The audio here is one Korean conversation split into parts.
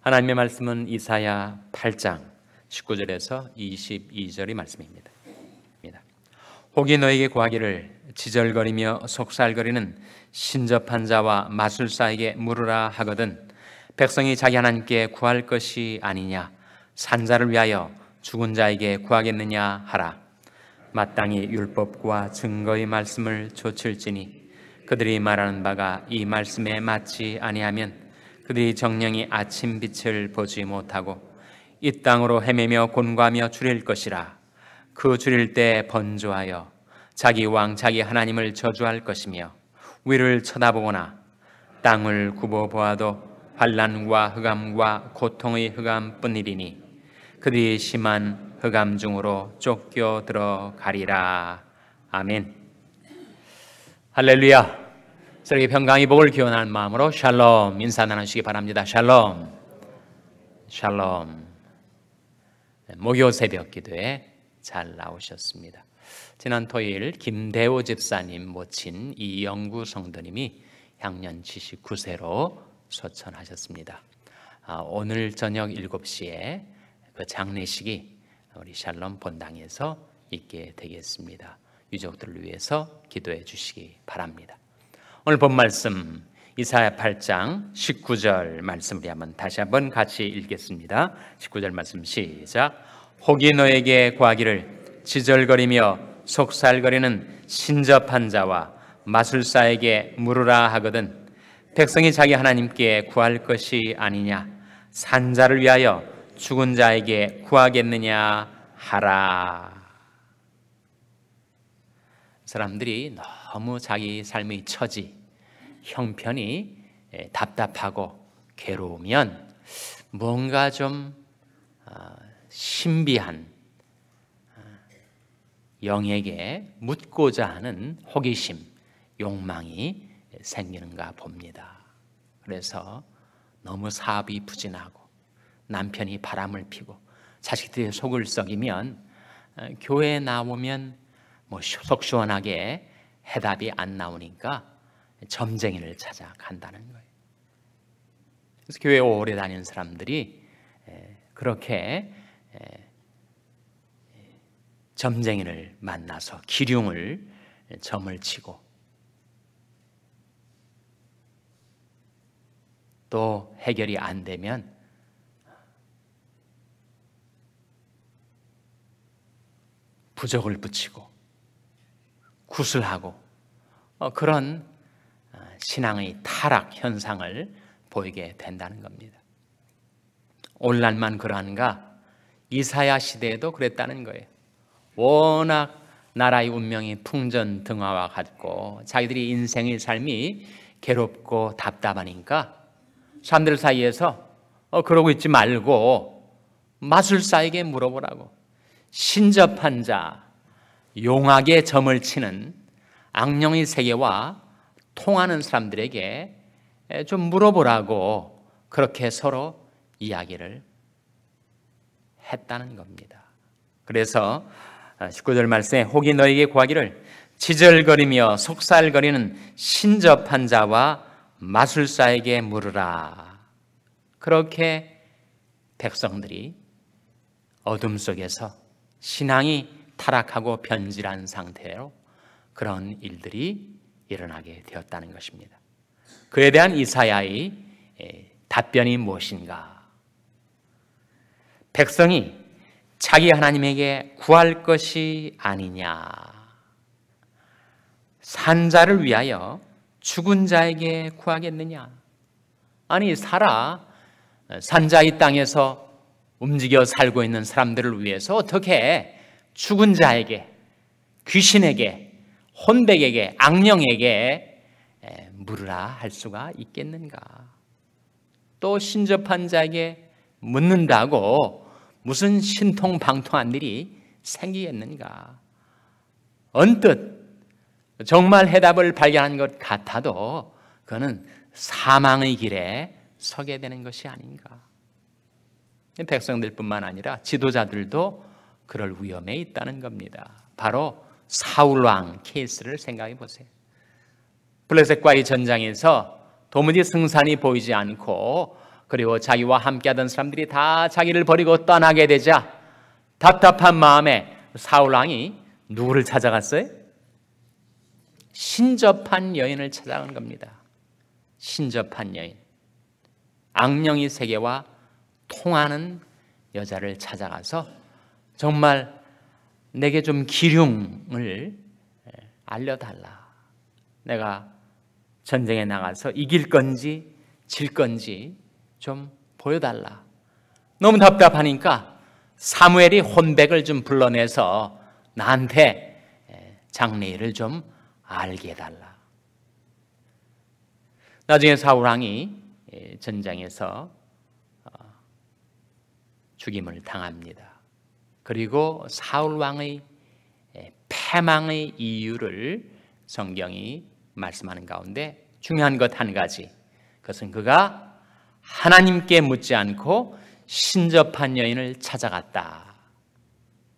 하나님의 말씀은 이사야 8장 19절에서 22절의 말씀입니다. 혹이 너에게 구하기를 지절거리며 속살거리는 신접한 자와 마술사에게 물으라 하거든 백성이 자기 하나님께 구할 것이 아니냐 산자를 위하여 죽은 자에게 구하겠느냐 하라. 마땅히 율법과 증거의 말씀을 좇을지니 그들이 말하는 바가 이 말씀에 맞지 아니하면 그들이 정령이 아침 빛을 보지 못하고 이 땅으로 헤매며 곤고하며 주릴 것이라. 그 주릴 때 번조하여 자기 왕 자기 하나님을 저주할 것이며 위를 쳐다보거나 땅을 굽어 보아도 환난과 흑암과 고통의 흑암뿐이리니 그들이 심한 흑암 중으로 쫓겨 들어가리라. 아멘. 할렐루야. 저에게 평강의 복을 기원하는 마음으로 샬롬 인사 나누시기 바랍니다. 샬롬. 샬롬. 목요 새벽 기도에 잘 나오셨습니다. 지난 토요일 김대호 집사님 모친 이영구 성도님이 향년 79세로 소천하셨습니다. 오늘 저녁 7시에 그 장례식이 우리 샬롬 본당에서 있게 되겠습니다. 유족들을 위해서 기도해 주시기 바랍니다. 오늘 본 말씀 이사야 8장 19절 말씀을 다시 한번 같이 읽겠습니다. 19절 말씀 시작. 혹이 너에게 구하기를 지절거리며 속살거리는 신접한 자와 마술사에게 물으라 하거든 백성이 자기 하나님께 구할 것이 아니냐 산자를 위하여 죽은 자에게 구하겠느냐 하라. 사람들이 너무 자기 삶의 처지, 형편이 답답하고 괴로우면 뭔가 좀 신비한 영에게 묻고자 하는 호기심, 욕망이 생기는가 봅니다. 그래서 너무 사업이 부진하고 남편이 바람을 피고 자식들이 속을 썩이면 교회에 나오면 속 시원하게 해답이 안 나오니까 점쟁이를 찾아간다는 거예요. 그래서 교회에 오래 다니는 사람들이 그렇게 점쟁이를 만나서 기륭을 점을 치고 또 해결이 안 되면 부적을 붙이고 구슬하고 그런 신앙의 타락 현상을 보이게 된다는 겁니다. 오늘날만 그러한가? 이사야 시대에도 그랬다는 거예요. 워낙 나라의 운명이 풍전등화와 같고 자기들이 인생의 삶이 괴롭고 답답하니까 사람들 사이에서 그러고 있지 말고 마술사에게 물어보라고. 신접한 자, 용하게 점을 치는 악령의 세계와 통하는 사람들에게 좀 물어보라고 그렇게 서로 이야기를 했다는 겁니다. 그래서 19절 말씀에 혹이 너에게 구하기를 지절거리며 속살거리는 신접한 자와 마술사에게 물으라. 그렇게 백성들이 어둠 속에서 신앙이 타락하고 변질한 상태로 그런 일들이 일어나게 되었다는 것입니다. 그에 대한 이사야의 답변이 무엇인가? 백성이 자기 하나님에게 구할 것이 아니냐, 산자를 위하여 죽은 자에게 구하겠느냐. 아니 산자의 땅에서 움직여 살고 있는 사람들을 위해서 어떻게 죽은 자에게, 귀신에게, 혼백에게, 악령에게 물으라 할 수가 있겠는가? 또 신접한 자에게 묻는다고 무슨 신통방통한 일이 생기겠는가? 언뜻 정말 해답을 발견한 것 같아도 그거는 사망의 길에 서게 되는 것이 아닌가? 백성들뿐만 아니라 지도자들도 그럴 위험에 있다는 겁니다. 바로 사울왕 케이스를 생각해 보세요. 블레셋과의 전장에서 도무지 승산이 보이지 않고 그리고 자기와 함께하던 사람들이 다 자기를 버리고 떠나게 되자 답답한 마음에 사울 왕이 누구를 찾아갔어요? 신접한 여인을 찾아간 겁니다. 신접한 여인, 악령의 세계와 통하는 여자를 찾아가서 정말 내게 좀 기륭을 알려달라. 내가 전쟁에 나가서 이길 건지 질 건지 좀 보여달라. 너무 답답하니까 사무엘이 혼백을 좀 불러내서 나한테 장래일을 좀 알게 해달라. 나중에 사울왕이 전장에서 죽임을 당합니다. 그리고 사울왕의 패망의 이유를 성경이 말씀하는 가운데 중요한 것 한 가지, 그것은 그가 하나님께 묻지 않고 신접한 여인을 찾아갔다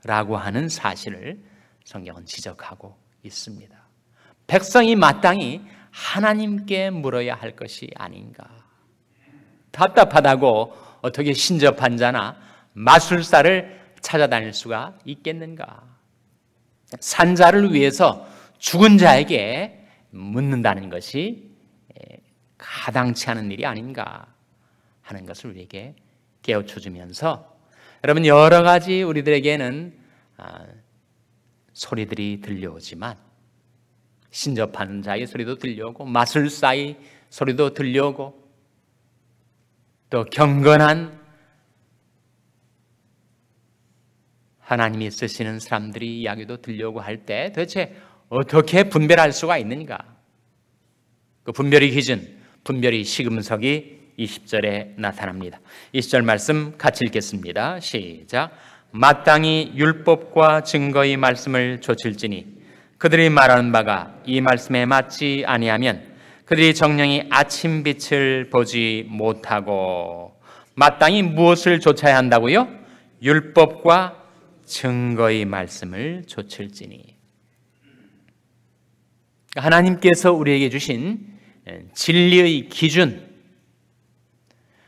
라고 하는 사실을 성경은 지적하고 있습니다. 백성이 마땅히 하나님께 물어야 할 것이 아닌가. 답답하다고 어떻게 신접한 자나 마술사를 찾아다닐 수가 있겠는가. 산자를 위해서 죽은 자에게 묻는다는 것이 가당치 않은 일이 아닌가 하는 것을 우리에게 깨우쳐주면서, 여러분, 여러 가지 우리들에게는 소리들이 들려오지만, 신접하는 자의 소리도 들려오고 마술사의 소리도 들려오고 또 경건한 하나님이 쓰시는 사람들이 이야기도 들려오고 할 때 도대체 어떻게 분별할 수가 있는가? 그 분별의 기준, 분별의 시금석이 20절에 나타납니다. 20절 말씀 같이 읽겠습니다. 시작. 마땅히 율법과 증거의 말씀을 좇을지니 그들이 말하는 바가 이 말씀에 맞지 아니하면 그들이 정령이 아침 빛을 보지 못하고. 마땅히 무엇을 좇아야 한다고요? 율법과 증거의 말씀을 좇을지니. 하나님께서 우리에게 주신 진리의 기준,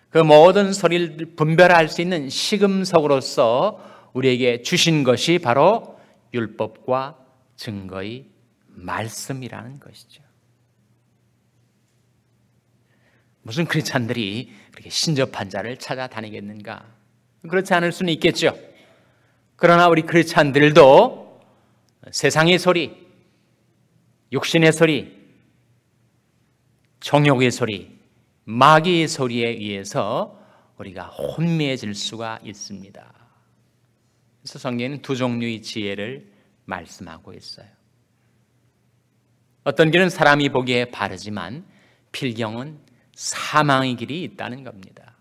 그 모든 소리를 분별할 수 있는 시금석으로서 우리에게 주신 것이 바로 율법과 증거의 말씀이라는 것이죠. 무슨 크리스찬들이 그렇게 신접한 자를 찾아다니겠는가? 그렇지 않을 수는 있겠죠. 그러나 우리 크리스찬들도 세상의 소리, 육신의 소리, 정욕의 소리, 마귀의 소리에 의해서 우리가 혼미해질 수가 있습니다. 그래서 성경에는 두 종류의 지혜를 말씀하고 있어요. 어떤 길은 사람이 보기에 바르지만 필경은 사망의 길이 있다는 겁니다.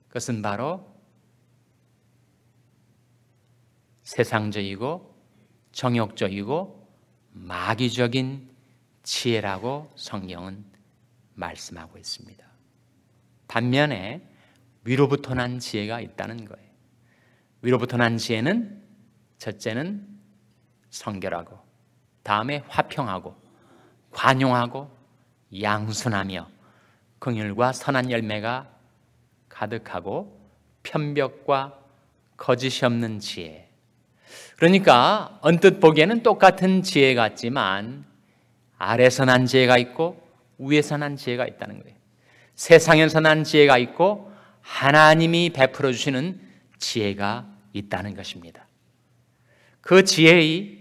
그것은 바로 세상적이고 정욕적이고 마귀적인 지혜라고 성경은 말씀하고 있습니다. 반면에 위로부터 난 지혜가 있다는 거예요. 위로부터 난 지혜는 첫째는 성결하고, 다음에 화평하고, 관용하고, 양순하며 긍휼과 선한 열매가 가득하고 편벽과 거짓이 없는 지혜. 그러니까 언뜻 보기에는 똑같은 지혜 같지만 아래서 난 지혜가 있고 위에서 난 지혜가 있다는 거예요. 세상에서 난 지혜가 있고 하나님이 베풀어 주시는 지혜가 있다는 것입니다. 그 지혜의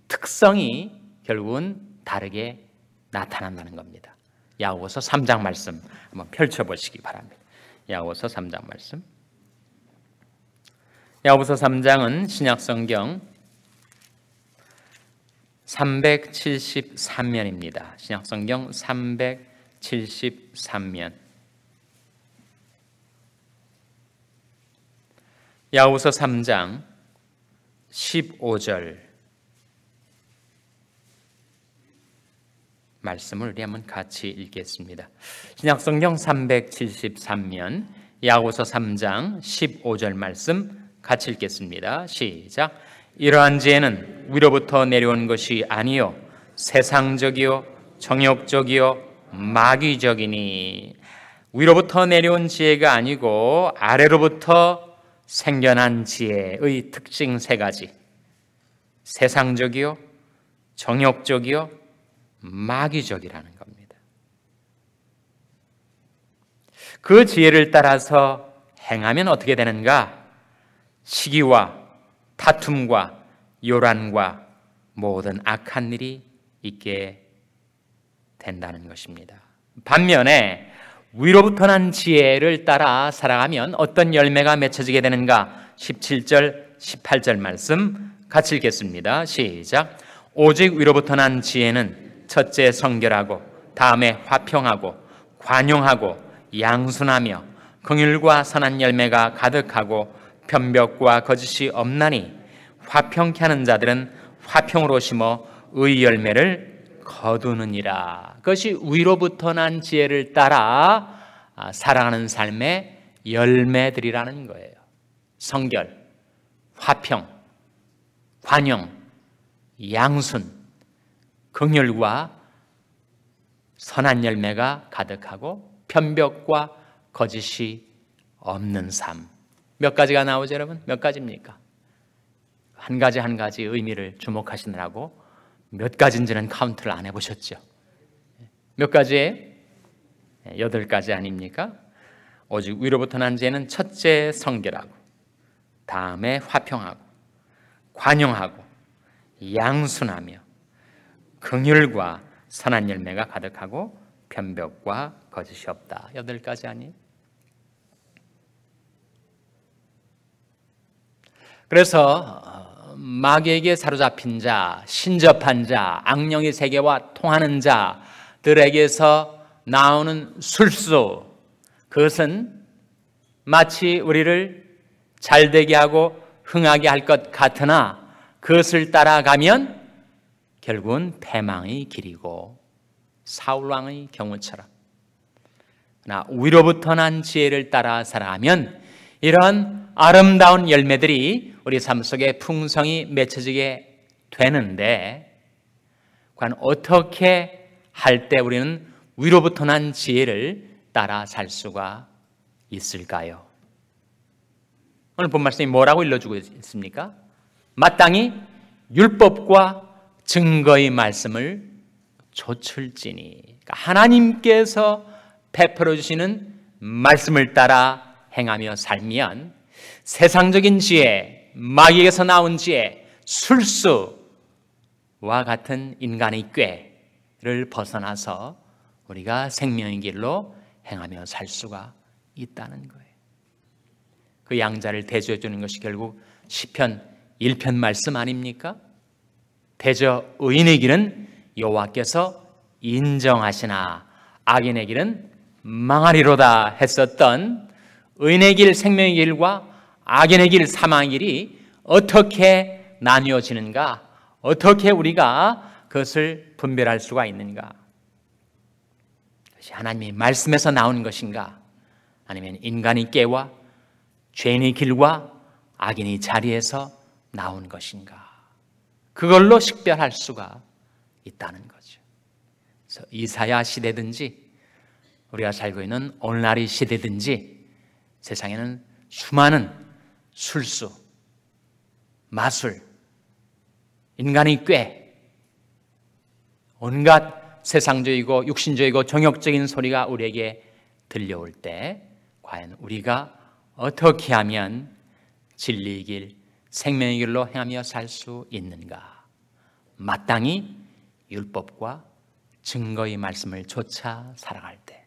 특성이 결국은 다르게 나타난다는 겁니다. 야고보서 3장 말씀 한번 펼쳐보시기 바랍니다. 야고보서 3장 말씀. 야고보서 3장은 신약성경 373면입니다. 신약성경 373면. 야고보서 3장 15절 말씀을 우리 한번 같이 읽겠습니다. 신약성경 373면 야고보서 3장 15절 말씀 같이 읽겠습니다. 시작. 이러한 지혜는 위로부터 내려온 것이 아니요 세상적이요 정욕적이요 마귀적이니. 위로부터 내려온 지혜가 아니고 아래로부터 생겨난 지혜의 특징 세 가지. 세상적이요, 정욕적이요, 마귀적이라는 겁니다. 그 지혜를 따라서 행하면 어떻게 되는가? 시기와 다툼과 요란과 모든 악한 일이 있게 된다는 것입니다. 반면에 위로부터 난 지혜를 따라 살아가면 어떤 열매가 맺혀지게 되는가? 17절, 18절 말씀 같이 읽겠습니다. 시작. 오직 위로부터 난 지혜는 첫째 성결하고 다음에 화평하고 관용하고 양순하며 긍휼과 선한 열매가 가득하고 변벽과 거짓이 없나니 화평케 하는 자들은 화평으로 심어 의 열매를 거두느니라. 그것이 위로부터 난 지혜를 따라 살아가는 삶의 열매들이라는 거예요. 성결, 화평, 관용, 양순, 긍휼과 선한 열매가 가득하고 편벽과 거짓이 없는 삶. 몇 가지가 나오죠, 여러분? 몇 가지입니까? 한 가지 한 가지 의미를 주목하시느라고 몇 가지인지는 카운트를 안 해보셨죠? 몇 가지예요? 8가지 아닙니까? 오직 위로부터 난 지혜는 첫째 성결하고 다음에 화평하고 관용하고 양순하며 긍휼과 선한 열매가 가득하고 편벽과 거짓이 없다. 8가지 아니에요? 그래서 마귀에게 사로잡힌 자, 신접한 자, 악령의 세계와 통하는 자들에게서 나오는 술수, 그것은 마치 우리를 잘되게 하고 흥하게 할 것 같으나 그것을 따라가면 결국은 패망의 길이고 사울왕의 경우처럼, 그러나 위로부터 난 지혜를 따라 살아가면 이런 아름다운 열매들이 우리 삶 속에 풍성히 맺혀지게 되는데, 과연 어떻게 할 때 우리는 위로부터 난 지혜를 따라 살 수가 있을까요? 오늘 본 말씀이 뭐라고 일러주고 있습니까? 마땅히 율법과 증거의 말씀을 좇을지니, 그러니까 하나님께서 베풀어 주시는 말씀을 따라 행하며 살면 세상적인 지혜, 마귀에게서 나온 지혜, 술수와 같은 인간의 꾀를 벗어나서 우리가 생명의 길로 행하며 살 수가 있다는 거예요. 그 양자를 대조해 주는 것이 결국 시편 1편 말씀 아닙니까? 대저 의인의 길은 여호와께서 인정하시나 악인의 길은 망하리로다 했었던 의인의 길, 생명의 길과 악인의 길, 사망의 길이 어떻게 나뉘어지는가? 어떻게 우리가 그것을 분별할 수가 있는가? 그것이 하나님의 말씀에서 나오는 것인가? 아니면 인간의 깨와 죄인의 길과 악인의 자리에서 나온 것인가? 그걸로 식별할 수가 있다는 거죠. 그래서 이사야 시대든지 우리가 살고 있는 오늘날의 시대든지 세상에는 수많은 술수, 마술, 인간의 꾀, 온갖 세상적이고 육신적이고 정욕적인 소리가 우리에게 들려올 때 과연 우리가 어떻게 하면 진리의 길, 생명의 길로 행하며 살 수 있는가? 마땅히 율법과 증거의 말씀을 좇아 살아갈 때,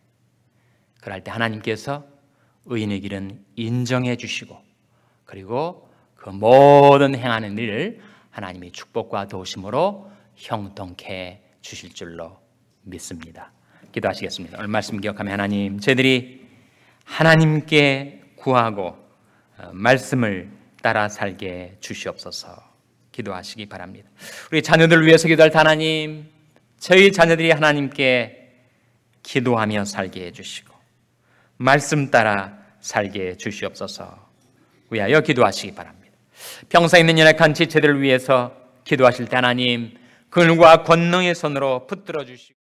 그럴 때 하나님께서 의인의 길은 인정해 주시고, 그리고 그 모든 행하는 일을 하나님이 축복과 도우심으로 형통케 주실 줄로 믿습니다. 기도하시겠습니다. 오늘 말씀 기억하며 하나님, 저희들이 하나님께 구하고 말씀을 따라 살게 주시옵소서. 기도하시기 바랍니다. 우리 자녀들을 위해서 기도할 하나님, 저희 자녀들이 하나님께 기도하며 살게 해주시고 말씀 따라 살게 해주시옵소서. 위하여 기도하시기 바랍니다. 평생 있는 연약한 지체들을 위해서 기도하실 때 하나님, 긍휼과 권능의 손으로 붙들어 주시고